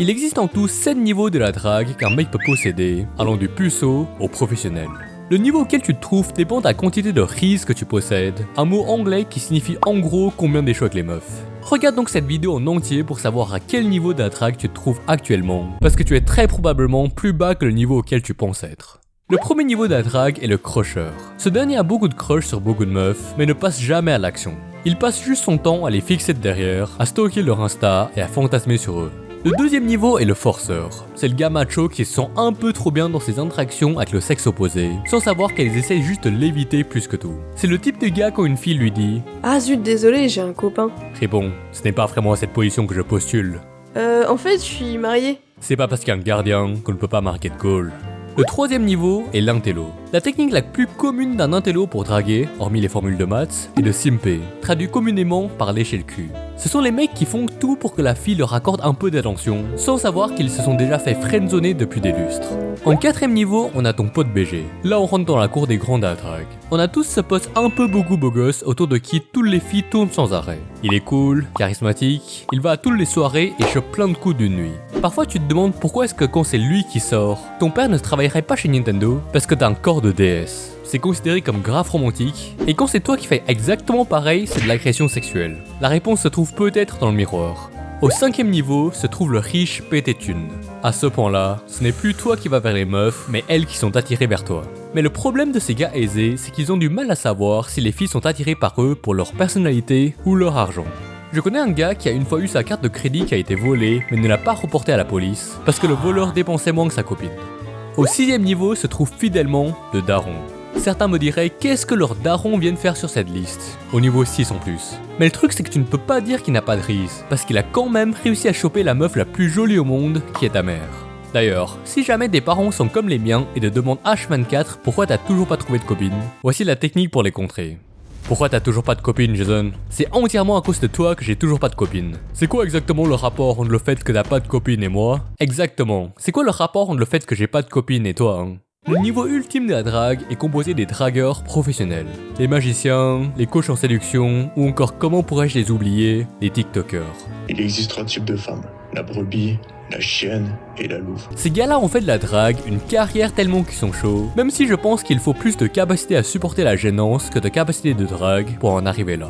Il existe en tout 7 niveaux de la drague qu'un mec peut posséder, allant du puceau au professionnel. Le niveau auquel tu te trouves dépend de la quantité de riz que tu possèdes, un mot anglais qui signifie en gros combien d'échoues avec les meufs. Regarde donc cette vidéo en entier pour savoir à quel niveau de la drague tu te trouves actuellement, parce que tu es très probablement plus bas que le niveau auquel tu penses être. Le premier niveau de la drague est le crusher. Ce dernier a beaucoup de crush sur beaucoup de meufs, mais ne passe jamais à l'action. Il passe juste son temps à les fixer de derrière, à stalker leur Insta et à fantasmer sur eux. Le deuxième niveau est le forceur. C'est le gars macho qui se sent un peu trop bien dans ses interactions avec le sexe opposé, sans savoir qu'elles essaient juste de l'éviter plus que tout. C'est le type de gars quand une fille lui dit « Ah zut, désolé, j'ai un copain. » Réponds, ce n'est pas vraiment à cette position que je postule. En fait, je suis mariée. C'est pas parce qu'il y a un gardien qu'on ne peut pas marquer de goal. Le troisième niveau est l'intello. La technique la plus commune d'un intello pour draguer, hormis les formules de maths, est de simper, traduit communément par lécher le cul. Ce sont les mecs qui font tout pour que la fille leur accorde un peu d'attention, sans savoir qu'ils se sont déjà fait friendzoner depuis des lustres. En quatrième niveau, on a ton pote BG. Là on rentre dans la cour des grands de la drague. On a tous ce pote un peu beaucoup beau gosse autour de qui toutes les filles tournent sans arrêt. Il est cool, charismatique, il va à toutes les soirées et chope plein de coups d'une nuit. Parfois tu te demandes pourquoi est-ce que quand c'est lui qui sort, ton père ne travaillerait pas chez Nintendo parce que t'as un corps de DS. C'est considéré comme grave romantique, et quand c'est toi qui fais exactement pareil, c'est de l'agression sexuelle. La réponse se trouve peut-être dans le miroir. Au cinquième niveau se trouve le riche pété thune. À ce point-là, ce n'est plus toi qui vas vers les meufs, mais elles qui sont attirées vers toi. Mais le problème de ces gars aisés, c'est qu'ils ont du mal à savoir si les filles sont attirées par eux pour leur personnalité ou leur argent. Je connais un gars qui a une fois eu sa carte de crédit qui a été volée, mais ne l'a pas reportée à la police, parce que le voleur dépensait moins que sa copine. Au sixième niveau se trouve fidèlement le daron. Certains me diraient qu'est-ce que leurs darons viennent faire sur cette liste, au niveau 6 en plus. Mais le truc c'est que tu ne peux pas dire qu'il n'a pas de rise, parce qu'il a quand même réussi à choper la meuf la plus jolie au monde, qui est ta mère. D'ailleurs, si jamais des parents sont comme les miens et te demandent H24 pourquoi t'as toujours pas trouvé de copine, voici la technique pour les contrer. Pourquoi t'as toujours pas de copine, Jason? C'est entièrement à cause de toi que j'ai toujours pas de copine. C'est quoi exactement le rapport entre le fait que t'as pas de copine et moi? Exactement. C'est quoi le rapport entre le fait que j'ai pas de copine et toi, hein? Le niveau ultime de la drague est composé des dragueurs professionnels. Les magiciens, les coachs en séduction, ou encore comment pourrais-je les oublier, les tiktokers. Il existe 3 types de femmes, la brebis, la chienne et la louve. Ces gars-là ont fait de la drague une carrière tellement qu'ils sont chauds, même si je pense qu'il faut plus de capacité à supporter la gênance que de capacité de drague pour en arriver là.